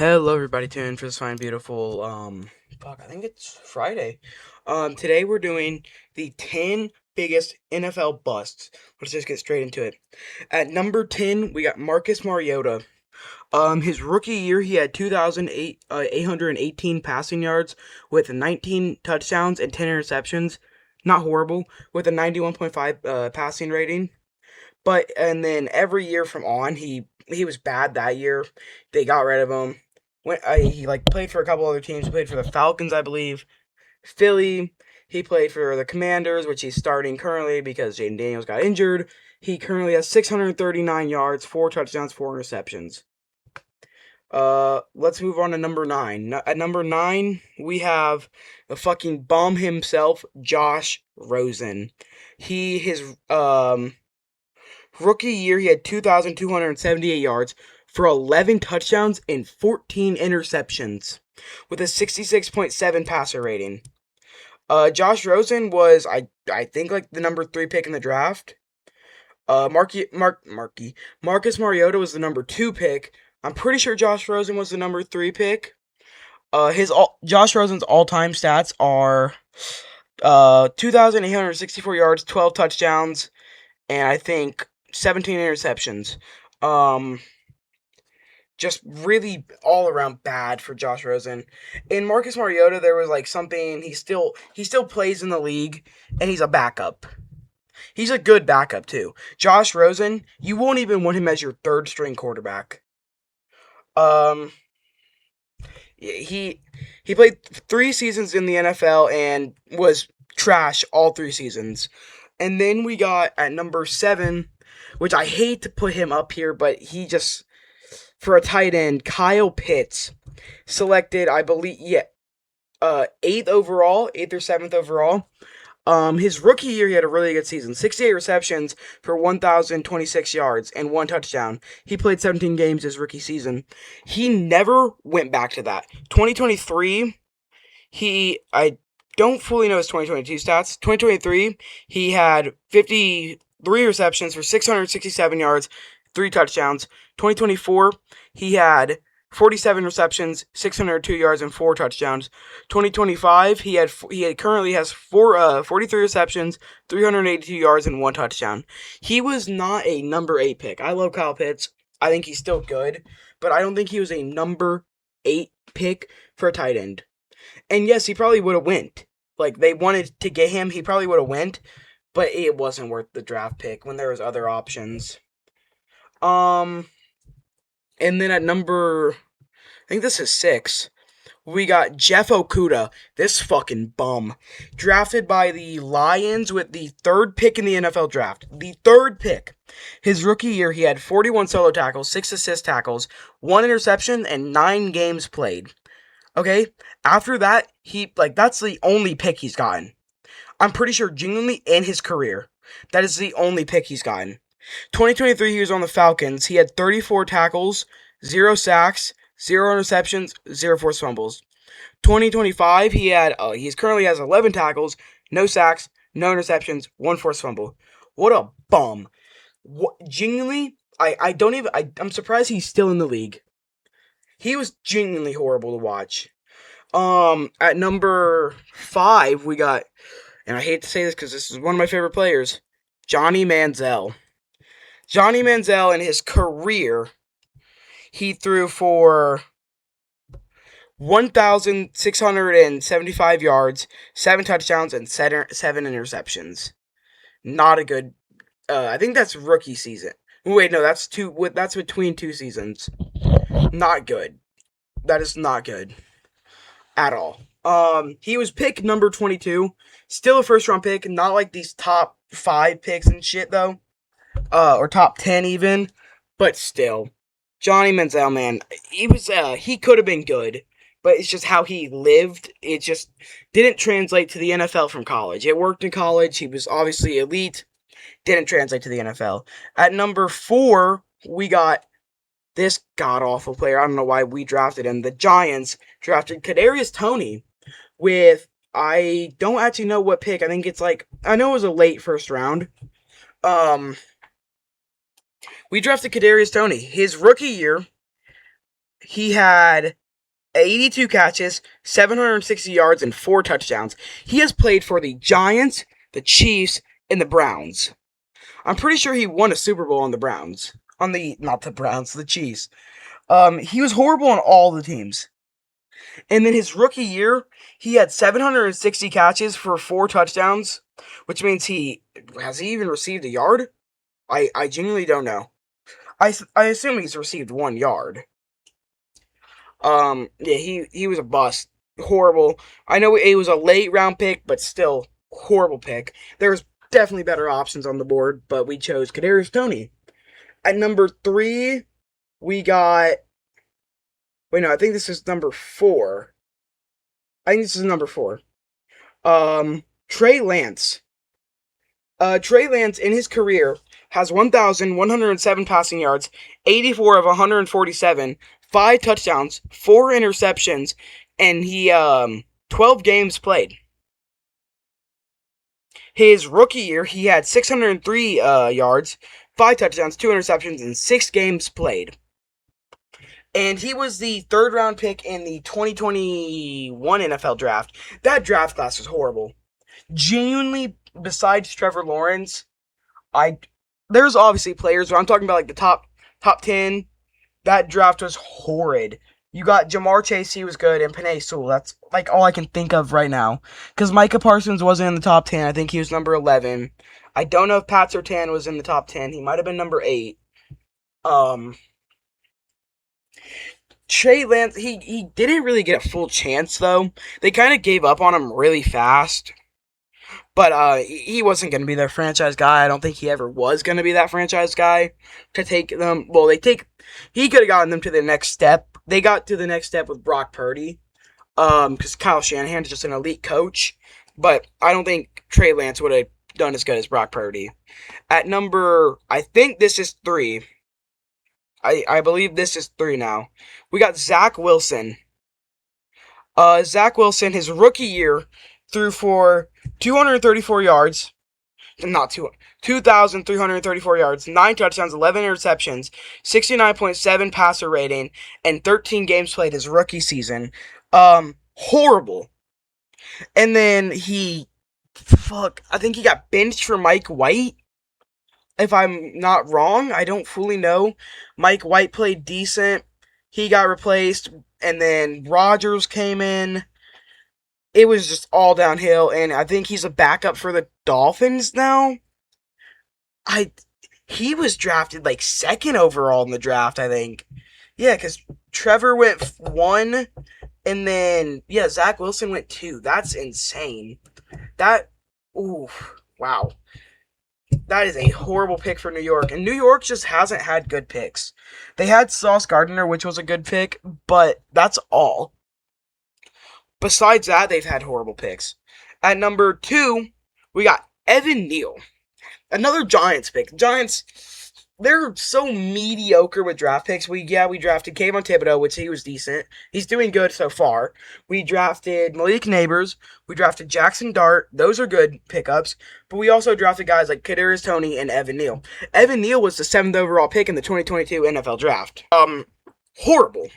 Hello, everybody. Tuning in for this fine, beautiful. I think it's Friday. Today we're doing the 10 biggest NFL busts. Let's just get straight into it. At number 10, we got Marcus Mariota. His rookie year, he had 2,818 passing yards with 19 touchdowns and 10 interceptions. Not horrible, with a 91.5 passing rating. And then every year from on, he was bad that year. They got rid of him. He played for a couple other teams. He played for the Falcons, I believe, Philly. He played for the Commanders, which he's starting currently because Jaden Daniels got injured. He currently has 639 yards, 4 touchdowns, 4 interceptions. Let's move on to number 9. At number 9, we have the fucking bum himself, Josh Rosen. His rookie year, he had 2,278 yards for 11 touchdowns and 14 interceptions with a 66.7 passer rating. Josh Rosen was, I think, like the number 3 pick in the draft. Marcus Mariota was the number 2 pick. I'm pretty sure Josh Rosen was the number 3 pick. Josh Rosen's all-time stats are 2,864 yards, 12 touchdowns, and I think 17 interceptions. Just really all around bad for Josh Rosen. In Marcus Mariota, there was like something he still plays in the league, and he's a backup. He's a good backup too. Josh Rosen, you won't even want him as your third string quarterback. Um, he played 3 seasons in the NFL and was trash all 3 seasons. And then we got at number 7, which I hate to put him up here, but he just, for a tight end, Kyle Pitts, selected, I believe, 8th overall, 8th or 7th overall. His rookie year, he had a really good season. 68 receptions for 1,026 yards and 1 touchdown. He played 17 games his rookie season. He never went back to that. 2023, I don't fully know his 2022 stats. 2023, he had 53 receptions for 667 yards, 3 touchdowns. 2024, he had 47 receptions, 602 yards, and 4 touchdowns. 2025, he currently has 43 receptions, 382 yards, and 1 touchdown. He was not a number 8 pick. I love Kyle Pitts. I think he's still good, but I don't think he was a number 8 pick for a tight end. And yes, he probably would have went. Like, they wanted to get him, he probably would have went, but it wasn't worth the draft pick when there was other options. And then at number, I think this is 6, we got Jeff Okudah, this fucking bum, drafted by the Lions with the 3rd pick in the NFL draft. The 3rd pick. His rookie year, he had 41 solo tackles, 6 assist tackles, 1 interception, and 9 games played. Okay? After that, that's the only pick he's gotten. I'm pretty sure, genuinely, in his career, that is the only pick he's gotten. 2023, he was on the Falcons. He had 34 tackles, 0 sacks, 0 interceptions, 0 forced fumbles. 2025, he currently has 11 tackles, no sacks, no interceptions, 1 forced fumble. What a bum. Genuinely, I'm surprised he's still in the league. He was genuinely horrible to watch. At number 5, we got, and I hate to say this because this is one of my favorite players, Johnny Manziel. Johnny Manziel, in his career, he threw for 1,675 yards, 7 touchdowns, and 7 interceptions. Not a good. I think that's rookie season. Wait, no, that's between 2 seasons. Not good. That is not good at all. He was pick number 22, still a first round pick, not like these top 5 picks and shit though, or top 10 even, but still, Johnny Manziel, man, he could have been good, but it's just how he lived. It just didn't translate to the NFL from college. It worked in college. He was obviously elite. Didn't translate to the NFL. At number 4, we got this god-awful player. I don't know why we drafted him. The Giants drafted Kadarius Toney with, I don't actually know what pick. I think it's I know it was a late first round. We drafted Kadarius Toney. His rookie year, he had 82 catches, 760 yards, and 4 touchdowns. He has played for the Giants, the Chiefs, and the Browns. I'm pretty sure he won a Super Bowl on the Browns. Not the Browns, the Chiefs. He was horrible on all the teams. And then his rookie year, he had 760 catches for 4 touchdowns, which means has he even received a yard? I genuinely don't know. I assume he's received 1 yard. Yeah, he was a bust. Horrible. I know it was a late round pick, but still horrible pick. There's definitely better options on the board, but we chose Kadarius Toney. At number 3, we got. Wait, no, I think this is number 4. I think this is number 4. Trey Lance. Trey Lance in his career has 1,107 passing yards, 84 of 147, 5 touchdowns, 4 interceptions, and he 12 games played. His rookie year, he had 603 yards, 5 touchdowns, 2 interceptions, and 6 games played. And he was the 3rd round pick in the 2021 NFL draft. That draft class was horrible. Genuinely, besides Trevor Lawrence, there's obviously players, but I'm talking about like the top 10. That draft was horrid. You got Jamar Chase, he was good, and Penei Sewell. That's like all I can think of right now. Because Micah Parsons wasn't in the top 10. I think he was number 11. I don't know if Pat Surtain was in the top 10. He might have been number 8. Trey Lance, he didn't really get a full chance, though. They kind of gave up on him really fast. But he wasn't going to be their franchise guy. I don't think he ever was going to be that franchise guy to take them. Well, he could have gotten them to the next step. They got to the next step with Brock Purdy. Because Kyle Shanahan is just an elite coach. But I don't think Trey Lance would have done as good as Brock Purdy. At number, I think this is 3. I believe this is 3 now. We got Zach Wilson. Zach Wilson, his rookie year, threw for 234 yards. Not 2,334 yards, 9 touchdowns, 11 interceptions, 69.7 passer rating, and 13 games played his rookie season. Horrible. And then I think he got benched for Mike White. If I'm not wrong, I don't fully know. Mike White played decent. He got replaced, and then Rodgers came in. It was just all downhill, and I think he's a backup for the Dolphins now. He was drafted like 2nd overall in the draft, I think. Yeah, because Trevor went 1, and then, Zach Wilson went 2. That's insane. Wow. That is a horrible pick for New York. And New York just hasn't had good picks. They had Sauce Gardner, which was a good pick, but that's all. Besides that, they've had horrible picks. At number 2, we got Evan Neal. Another Giants pick. Giants, they're so mediocre with draft picks. We drafted Kayvon Thibodeau, which he was decent. He's doing good so far. We drafted Malik Neighbors. We drafted Jackson Dart. Those are good pickups. But we also drafted guys like Kadarius Toney and Evan Neal. Evan Neal was the 7th overall pick in the 2022 NFL draft. Horrible.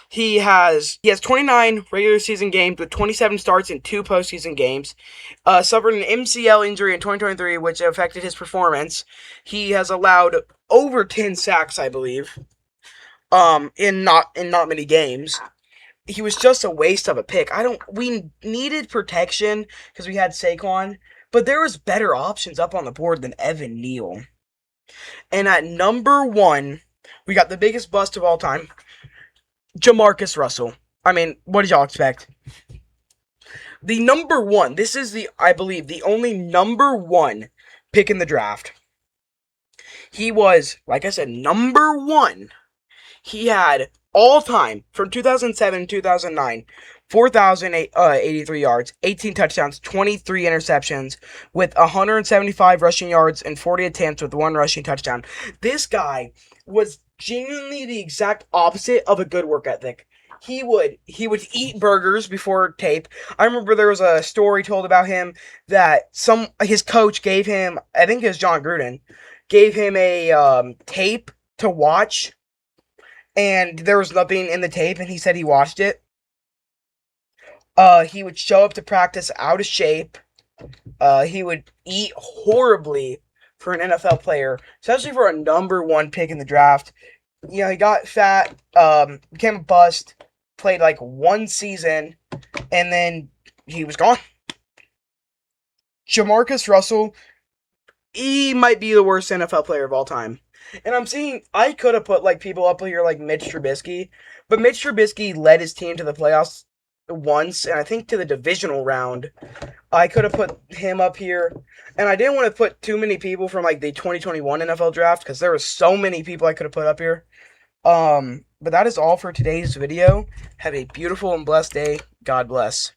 He has 29 regular season games with 27 starts and 2 postseason games. Suffered an MCL injury in 2023, which affected his performance. He has allowed over 10 sacks, I believe, in not many games. He was just a waste of a pick. We needed protection because we had Saquon, but there was better options up on the board than Evan Neal. And at number 1, we got the biggest bust of all time, Jamarcus Russell. I mean, what did y'all expect? The number 1, this is I believe, the only number 1 pick in the draft. He was, like I said, number 1. He had all time, from 2007 to 2009, 4,083 yards, 18 touchdowns, 23 interceptions, with 175 rushing yards and 40 attempts with 1 rushing touchdown. This guy was genuinely the exact opposite of a good work ethic. He would eat burgers before tape. I remember there was a story told about him that his coach gave him, I think it was John Gruden, gave him a tape to watch, and there was nothing in the tape, and he said he watched it. He would show up to practice out of shape. He would eat horribly for an NFL player, especially for a number one pick in the draft. You know, he got fat, became a bust, played like one season, and then he was gone. Jamarcus Russell, he might be the worst NFL player of all time. And I'm seeing, I could have put like people up here like Mitch Trubisky, but Mitch Trubisky led his team to the playoffs once, and I think to the divisional round. I could have put him up here, and I didn't want to put too many people from like the 2021 NFL draft because there were so many people I could have put up here. But that is all for today's video. Have a beautiful and blessed day. God bless.